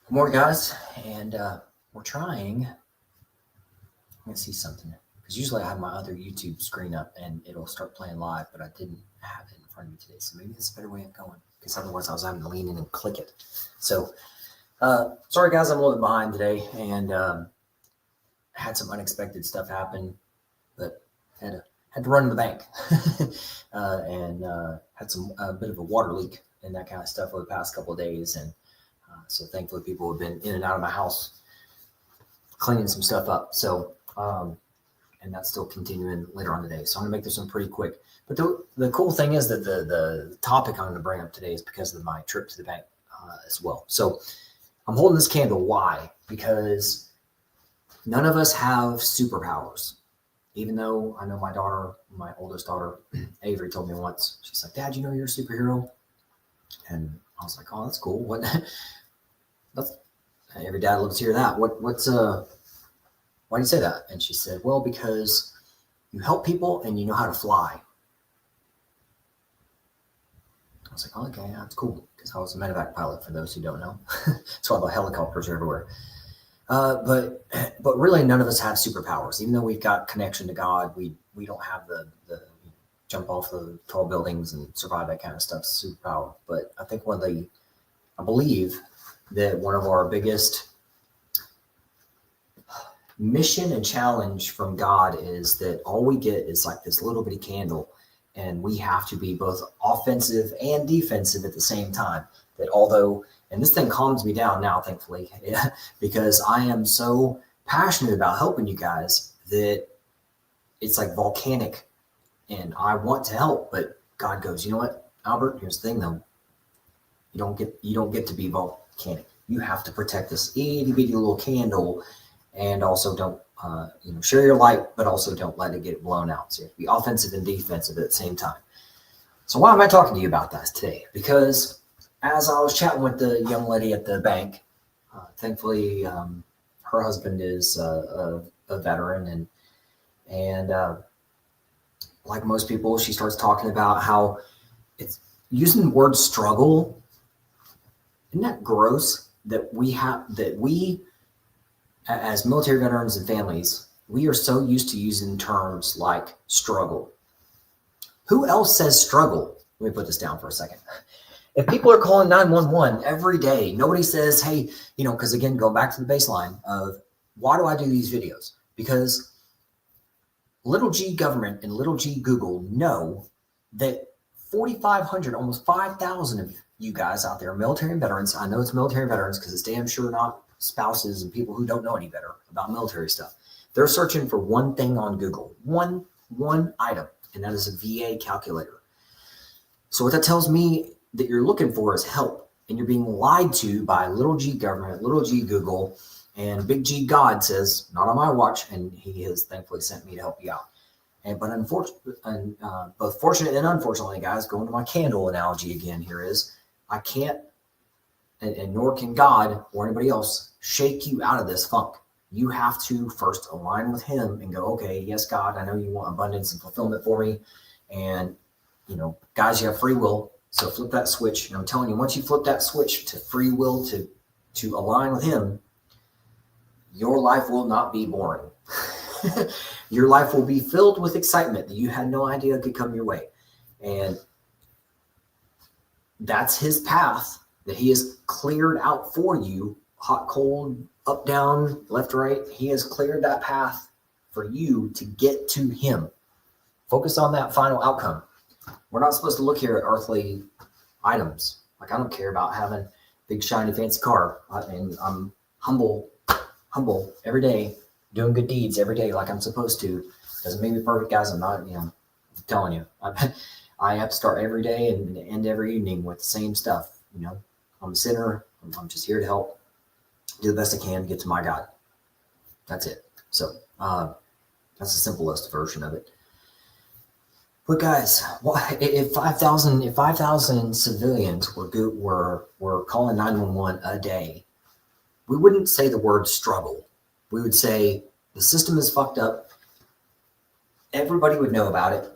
Good morning, guys, and we're trying. I'm gonna see something because usually I have my other YouTube screen up and it'll start playing live, but I didn't have it in front of me today, so maybe that's a better way of going because otherwise I was having to lean in and click it. So, sorry, guys, I'm a little bit behind today and had some unexpected stuff happen, but had to run to the bank and had some a bit of a water leak and that kind of stuff over the past couple of days, and so thankfully people have been in and out of my house cleaning some stuff up. So, and that's still continuing later on today. So I'm gonna make this one pretty quick. But the cool thing is that the topic I'm gonna bring up today is because of my trip to the bank as well. So I'm holding this candle. Why? Because none of us have superpowers. Even though I know my daughter, my oldest daughter, Avery, told me once, she's like, "Dad, you know you're a superhero?" And I was like, "Oh, that's cool. What?" That's, every dad loves to hear that. What's why do you say that? And she said, "Well, because you help people and you know how to fly." I was like, "Oh, okay, that's cool." Because I was a medevac pilot, for those who don't know. That's why the helicopters are everywhere. But really, none of us have superpowers. Even though we've got connection to God, we don't have the jump off the tall buildings and survive that kind of stuff superpower. But I think I believe that one of our biggest mission and challenge from God is that all we get is like this little bitty candle, and we have to be both offensive and defensive at the same time. That although, and this thing calms me down now, thankfully, because I am so passionate about helping you guys that it's like volcanic, and I want to help, but God goes, "You know what, Albert? Here's the thing, though. You don't get to be volcanic. You have to protect this itty bitty little candle, and also don't share your light, but also don't let it get blown out. So you have to be offensive and defensive at the same time." So why am I talking to you about that today? Because as I was chatting with the young lady at the bank, thankfully her husband is a veteran, and like most people, she starts talking about how it's using the word struggle. Isn't that gross that we as military veterans and families, we are so used to using terms like struggle. Who else says struggle? Let me put this down for a second. If people are calling 911 every day, nobody says, "Hey," because again, going back to the baseline of why do I do these videos? Because little g government and little g Google know that 4,500, almost 5,000 of you guys out there are military and veterans. I know it's military veterans because it's damn sure not spouses and people who don't know any better about military stuff. They're searching for one thing on Google, one item, and that is a VA calculator. So what that tells me that you're looking for is help, and you're being lied to by little g government, little g Google, and big G God says, "Not on my watch," and he has thankfully sent me to help you out. But both fortunate and unfortunately, guys, going to my candle analogy again here is, I can't, and nor can God or anybody else shake you out of this funk. You have to first align with him and go, "Okay, yes, God, I know you want abundance and fulfillment for me. And, guys, you have free will. So flip that switch." And I'm telling you, once you flip that switch to free will, to align with him, your life will not be boring. Your life will be filled with excitement that you had no idea could come your way. And that's his path that he has cleared out for you. Hot, cold, up, down, left, right. He has cleared that path for you to get to him. Focus on that final outcome. We're not supposed to look here at earthly items. Like, I don't care about having a big, shiny, fancy car. And I'm humble every day, doing good deeds every day like I'm supposed to. Doesn't make me perfect, guys. I'm not, I'm telling you. I have to start every day and end every evening with the same stuff. I'm a sinner. I'm just here to help, do the best I can to get to my God. That's it. So that's the simplest version of it. But guys, if 5,000 civilians were calling 911 a day, we wouldn't say the word struggle. We would say the system is fucked up. Everybody would know about it,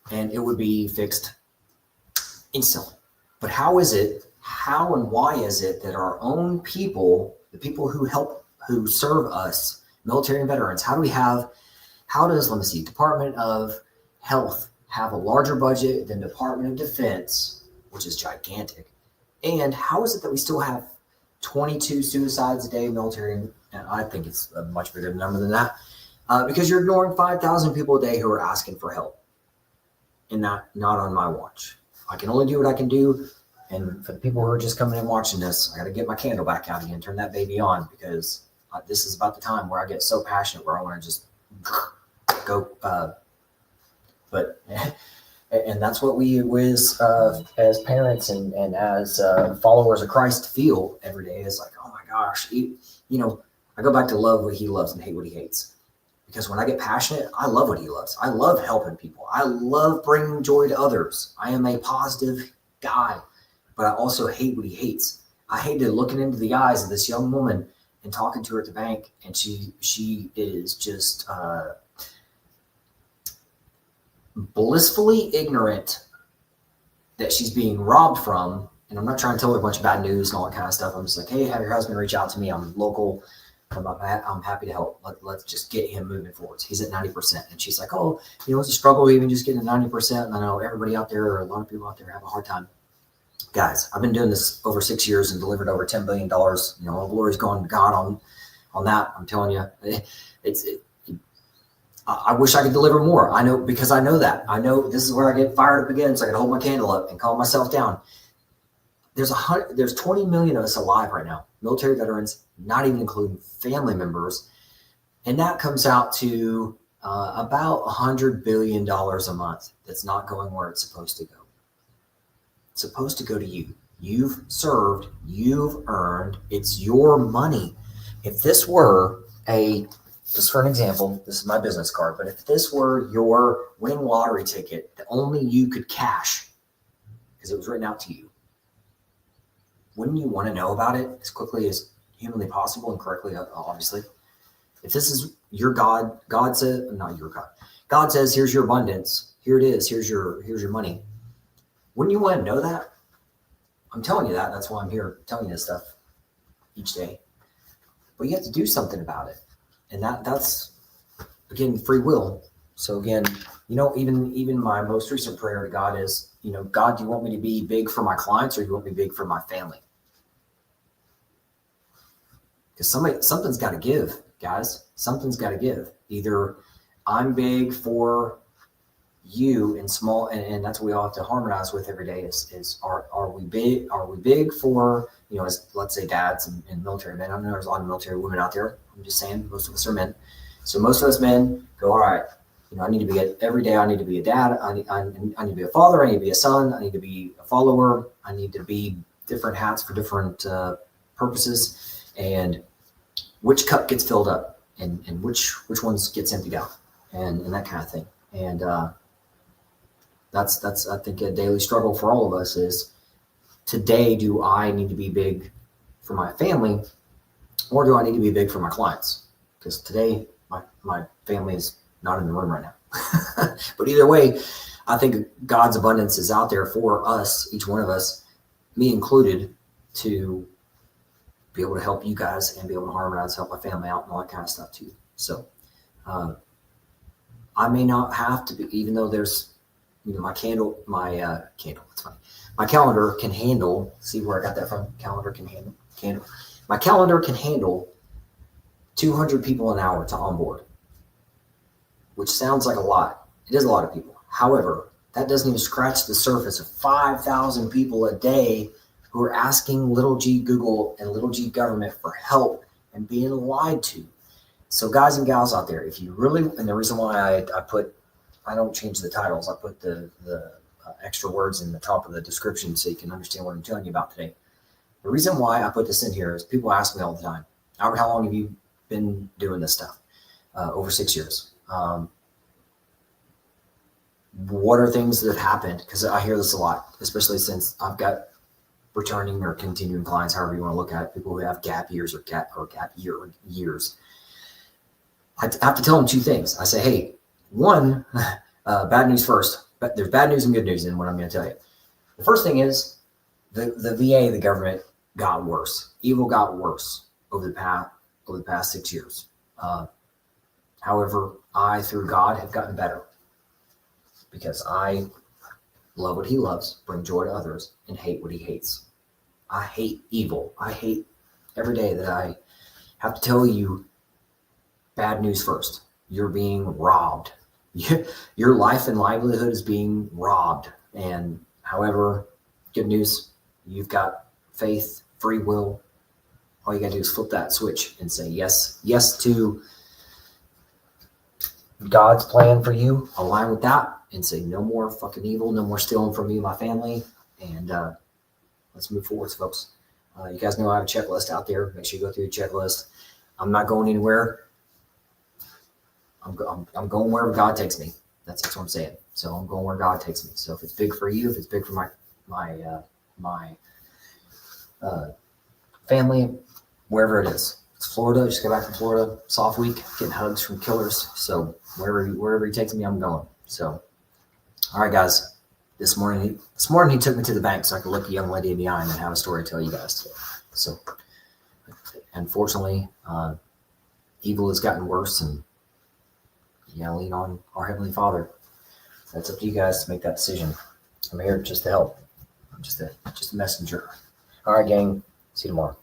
and it would be fixed instantly. But how and why is it that our own people the people who serve us, military and veterans. How does, let me see, Department of Health have a larger budget than Department of Defense, which is gigantic? And how is it that we still have 22 suicides a day, military? And I think it's a much bigger number than that, because you're ignoring 5,000 people a day who are asking for help. And not on my watch. I can only do what I can do. And for the people who are just coming and watching this, I got to get my candle back out again, turn that baby on, because this is about the time where I get so passionate where I want to just go. And that's what we as parents and as followers of Christ feel every day. Is like, oh my gosh, I go back to love what he loves and hate what he hates. Because when I get passionate, I love what he loves. I love helping people. I love bringing joy to others. I am a positive guy, but I also hate what he hates. I hated looking into the eyes of this young woman and talking to her at the bank, and she is just blissfully ignorant that she's being robbed from. And I'm not trying to tell her a bunch of bad news and all that kind of stuff. I'm just like, hey, have your husband reach out to me. I'm local. I'm happy to help. Let's just get him moving forward. He's at 90%. And she's like, oh, it's a struggle even just getting to 90%. And I know everybody out there, or a lot of people out there, have a hard time. Guys, I've been doing this over 6 years and delivered over $10 billion. All glory's going to God on that. I'm telling you, I wish I could deliver more. I know, because I know that. I know this is where I get fired up again. So I can hold my candle up and calm myself down. There's 20 million of us alive right now, military veterans, not even including family members. And that comes out to about $100 billion a month that's not going where it's supposed to go. It's supposed to go to you. You've served, you've earned, it's your money. If this were just for an example, this is my business card, but if this were your winning lottery ticket that only you could cash because it was written out to you, wouldn't you want to know about it as quickly as humanly possible and correctly, obviously? If this is your God, God says, not your God, God says, here's your abundance. Here it is. Here's your money. Wouldn't you want to know that? I'm telling you that. That's why I'm here telling you this stuff each day. But you have to do something about it. And that's, again, free will. So again, even my most recent prayer to God is, God, do you want me to be big for my clients, or do you want me big for my family? Because something's got to give, guys. Something's got to give. Either I'm big for you in small, and that's what we all have to harmonize with every day is are we big for, as let's say dads and military men. I know there's a lot of military women out there. I'm just saying most of us are men. So most of us men go, all right, I need to be every day. I need to be a dad. I need to be a father. I need to be a son. I need to be a follower. I need to be different hats for different purposes. And which cup gets filled up, and which ones gets emptied out, and that kind of thing. And that's I think a daily struggle for all of us is, today, do I need to be big for my family, or do I need to be big for my clients? Because today my family is not in the room right now. But either way, I think God's abundance is out there for us, each one of us, me included, to be able to help you guys and be able to harmonize, help my family out, and all that kind of stuff too. So I may not have to be, even though there's, my candle, it's funny. My calendar can handle, see where I got that from? Calendar can handle, candle. My calendar can handle 200 people an hour to onboard, which sounds like a lot. It is a lot of people. However, that doesn't even scratch the surface of 5,000 people a day who are asking little g Google and little g government for help and being lied to. So guys and gals out there, if you really, and the reason why I don't change the titles, I put the extra words in the top of the description so you can understand what I'm telling you about today. The reason why I put this in here is people ask me all the time, Albert, how long have you been doing this stuff? Over 6 years. What are things that have happened? Because I hear this a lot, especially since I've got returning or continuing clients, however you want to look at it, people who have gap years or gap years. I have to tell them two things. I say, hey, one, bad news first, but there's bad news and good news in what I'm going to tell you. The first thing is the VA, the government, got worse. Evil got worse. over the past 6 years. However, I, through God, have gotten better because I love what he loves, bring joy to others, and hate what he hates. I hate evil. I hate every day that I have to tell you bad news first. You're being robbed. Your life and livelihood is being robbed. And however, good news, you've got faith, free will. All you got to do is flip that switch and say yes to God's plan for you. Align with that and say no more fucking evil, no more stealing from me and my family. And let's move forward, folks. You guys know I have a checklist out there. Make sure you go through the checklist. I'm not going anywhere. I'm going wherever God takes me. That's what I'm saying. So I'm going where God takes me. So if it's big for you, if it's big for my family, wherever it is. It's Florida. Just got back from Florida. Soft week, getting hugs from killers. So wherever he takes me, I'm going. So, all right, guys. This morning he took me to the bank so I could look a young lady in the eye and have a story to tell you guys today. So, unfortunately, evil has gotten worse, and you gotta lean on our Heavenly Father. That's up to you guys to make that decision. I'm here just to help. I'm just a messenger. All right, gang. See you tomorrow.